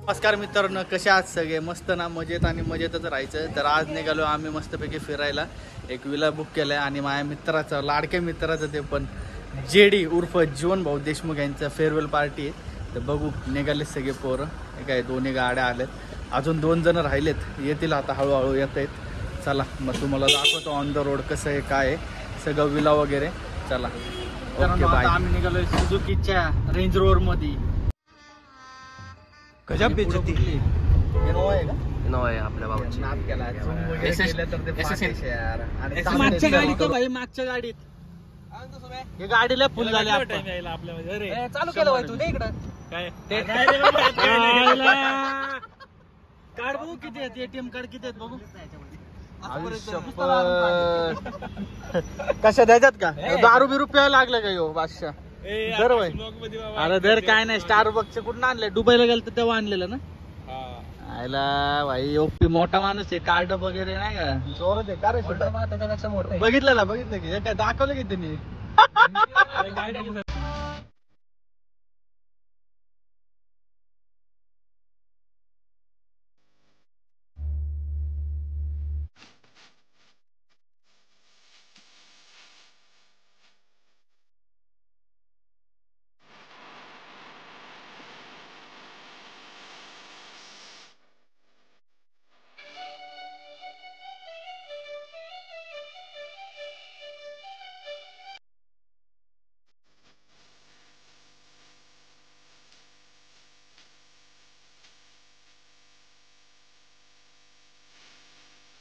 नमस्कार मित्रांनो, कसे आहात सगळे? मस्त ना, मजेत आणि मजेतच राहायचं. तर आज निघालो आम्ही मस्तपैकी फिरायला. एक विला बुक केलाय आणि माझ्या मित्राचं, लाडक्या मित्राचं, ते पण जेडी उर्फ जीवन भाऊ देशमुख यांचं फेअरवेल पार्टी आहे. तर बघू, निघाले सगळे पोरं. हे काय, दोन्ही गाड्या आल्यात, अजून 2 जण राहिलेत, येतील आता, हळूहळू येत आहेत. चला मग तुम्हाला दाखवतो ऑन द रोड कसं आहे, काय आहे सगळं, विला वगैरे. चला ओके बाय. आम्ही निघालोय सुझुकीच्या रेंज रोवर मध्ये. गजब बेइज्जती इनोवा आहे का? इनोवा आहे आपल्या बाबाची. नाद केला मागच्या गाडीत तो भाई, मागच्या गाडीत हे गाडीला फुल झाले. चालू केलं होय तू, दे इकडं. काय कार्ड बघू किती आहेत, एटीएम कार्ड किती आहेत बघू. कशा द्यायच्यात का? दारू बिरू प्यायला लागलं का यो बादशाह? दर वय अरे दर काय नाही, स्टारबक्सचे कुठून आणले? दुबईला गेलं तर तेव्हा आणलेलं ना. आयला भाई, ओपी मोठा माणूस आहे, कार्ड वगैरे नाही का, जोरात आहे का रे? बघितलं ना, बघितलं की काय दाखवलं की त्यांनी.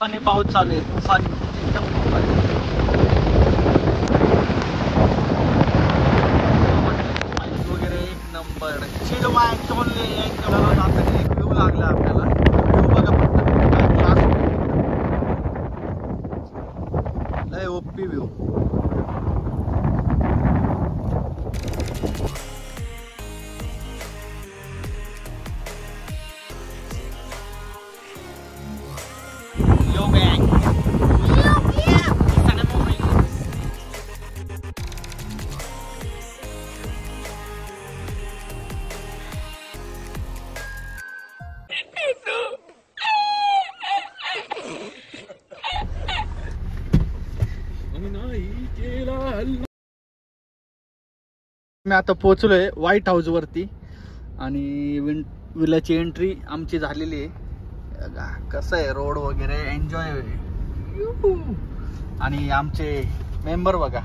आणि पाऊस चालू आहे, तुफान, एकदम तुफान. वगैरे एक नंबर. चिडवा ऍक्च्युअली एक व्ह्यू लागला आपल्याला. व्ह्यू बघा फक्त, लय ओपी व्ह्यू. मी आता पोहोचलोय व्हाईट हाऊस वरती आणि विलाची एंट्री आमची झालेली आहे. कसं आहे रोड वगैरे, एन्जॉय. आणि आमचे मेंबर बघा.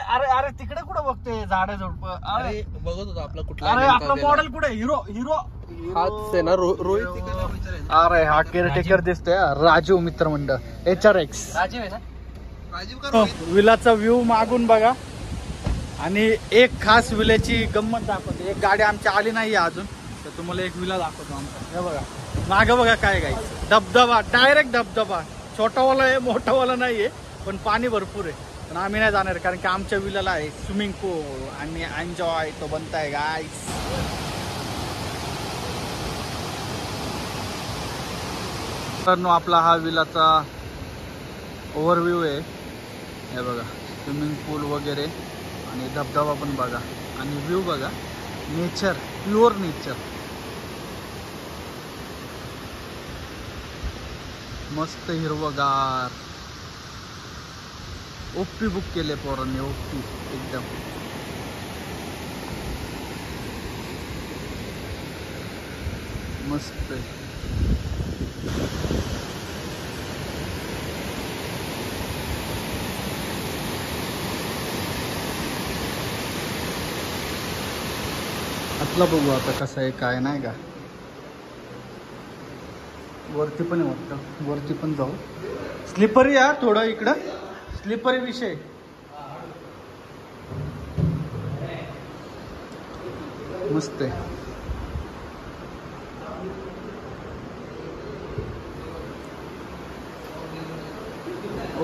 अरे अरे तिकडे कुठं बघतोय, झाड झोडप? अरे बघत होतो आपला कुठला. अरे आपला मॉडेल कुठे? हिरो हिरो हाच आहे ना, रोहित. अरे हा केअरटेकर दिसतोय, राजू मित्रमंडळ HRX. राजीव आहे ना, विलाचा व्ह्यू मागून बघा. आणि एक खास विल्याची गंमत दाखवते. एक गाडी आमची आली नाही अजून, तर तुम्हाला एक विला दाखवतो आमचा. हे बघा मागं बघा, काय काय धबधबा, डायरेक्ट धबधबा. छोटावाला आहे, मोठावाला नाहीये, पण पाणी भरपूर आहे. पण आम्ही नाही जाणार, कारण की आमच्या विलाला आहे स्विमिंग पूल आणि एन्जॉय तो बनताय गाईस. तर आपला हा विलाचा ओव्हरव्ह्यू आहे. हे बघा, स्विमिंग पूल वगैरे आणि धबधबा पण बघा, आणि व्ह्यू बघा, नेचर, प्युअर नेचर, मस्त हिरवगार. ओप्पी बुक केले पोरांनी, ओप्पी एकदम मस्त. आतला बघू आता कसं आहे, काय नाही का. वरती पण आहे वाटतं, वरती पण जाऊ. स्लिपरी आहे थोडं, इकडं स्लिपरी विषय. मस्त आहे.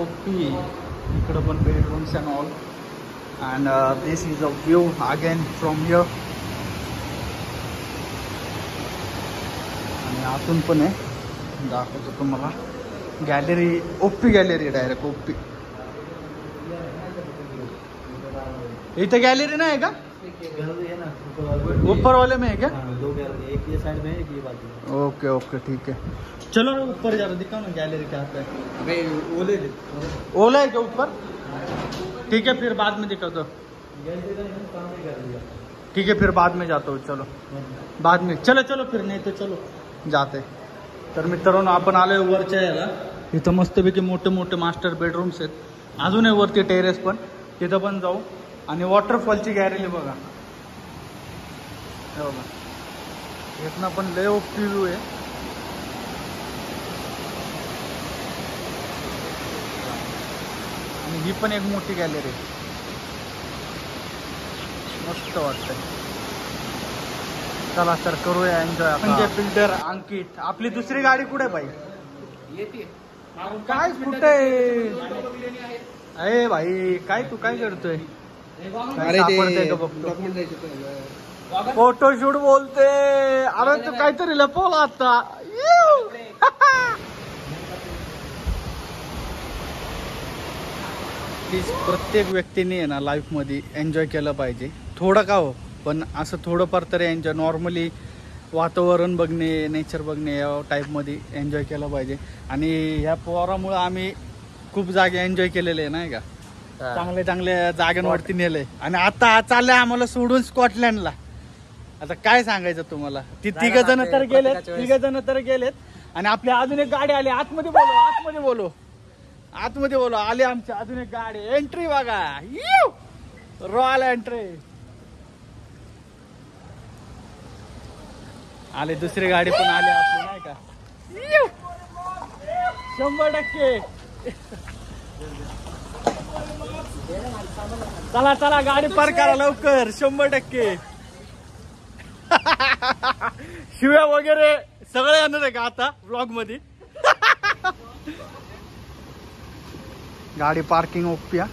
ओके, इकडं पण bedrooms and all. And this is a view again from here. आणि आतून पण आहे, दाखवतो तुम्हाला. गॅलरी, ओप्पी गॅलरी, डायरेक्ट ओप्पी. इथे गॅलरी नाही का? ऊपर वाले में है क्या? दो गैलरी, एक ये साइड में है, एक ये बाजू में। ओके ओके ठीक है, चलो ऊपर जा रहा, दिखाओ ना गैलरी क्या आता है। ओले ओला है क्या ऊपर? ठीक है फिर बाद में दिखा दो। गैलरी का काम नहीं कर दिया। ठीक है फिर बाद में जातो, चलो बाद में, चलो चलो फिर, नाही तर चलो जाते. तर मित्रांनो आपण आलोय वरच्या याला, इथं मस्तपैकी मोठे मोठे मास्टर बेडरूम्स आहेत. अजून आहे वरती टेरेस पण, तिथं पण जाऊ. आणि वॉटरफॉलची गॅलरी बघा, हे बघा इथनं पण लय ओपी व्ह्यू आहे. आणि ही पण एक मोठी गॅलरी, मस्त वाटतंय. चला तर करूया एन्जॉय. म्हणजे बिल्डर अंकित, आपली दुसरी गाडी कुठे भाई? काय कुठे? अरे भाई काय तू काय करतोय? सापडतंय का बघतो. फोटोशूट बोलते. अरे तू काहीतरी लपवला आता. प्लीज प्रत्येक व्यक्तीने आहे ना लाईफ मध्ये एन्जॉय केलं पाहिजे, थोडं का हो पण असं थोडंफार तरी एन्जॉय. नॉर्मली वातावरण बघणे, नेचर बघणे या टाईपमध्ये एन्जॉय केलं पाहिजे. आणि ह्या पोरामुळं आम्ही खूप जागे एन्जॉय केलेले आहे नाही का, चांगले चांगल्या जागांवरती नेले. आणि आता चाललंय आम्हाला सोडून स्कॉटलँडला. आता काय सांगायचं तुम्हाला, ती तिघ जण तर गेलेत आणि आपली अजून एक गाडी आली. आतमध्ये बोलो आली आमची अजून एक गाडी. एंट्री बघा, रॉयल एंट्री आले. दुसरी गाडी पण आली आपली नाही का, 100%. चला चला गाडी पार करा लवकर, 100%. शिव्या वगैरे सगळे येणार आहे का आता व्लॉग मध्ये? गाडी पार्किंग ओप्या.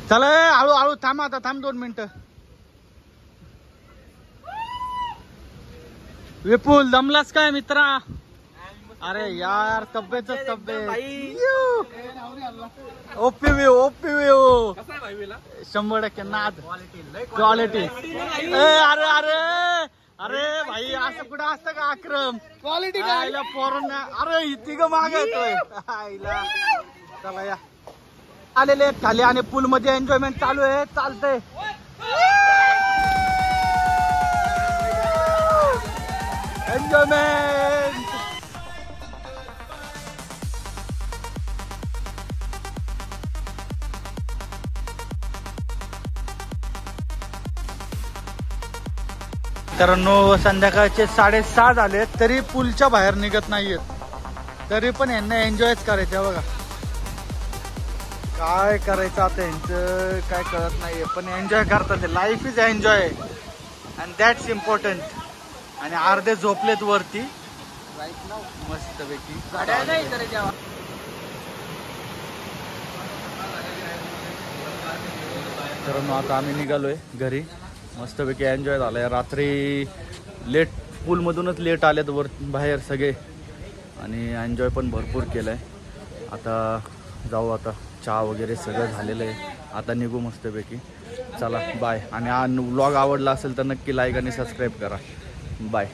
चला हळू थांब, आता थांब 2 मिनिटं. विपुल दमलास काय मित्रा? अरे यार तब्येत ओपी व्यू 100% नाद क्वालिटी. अरे अरे अरे भाई असं कुठं असतं का अक्रम? क्वालिटी आईला पोरांना. अरे इतकी ग माग येतोय आईला. चला या आलेले खाली आणि पूल मध्ये एन्जॉयमेंट चालू आहे, चालतंय. एन्जॉयमेंट. कारण संध्याकाळचे 6:30 झाले तरी पूलच्या बाहेर निघत नाहीयेत, तरी पण यांना एन्जॉयच करायचं. बघा काय करायचं आता यांचं काय कळत नाहीये, पण एन्जॉय करतात. Life is enjoy and that's important. आणि अर्धे झोपलेत वरती मस्त पैकी. तर आता आम्ही निघालोय घरी. मस्तपैकी एन्जॉय झालाय. रात्री लेट पूलमधूनच लेट आलेत वर बाहेर सगळे आणि एन्जॉय पण भरपूर केलाय. आता जाऊ, आता चहा वगैरे सगळं झालेलं आहे. आता निघू मस्तपैकी. चला बाय. आणि हा व्लॉग आवडला असेल तर नक्की लाईक आणि सबस्क्राईब करा. बाय.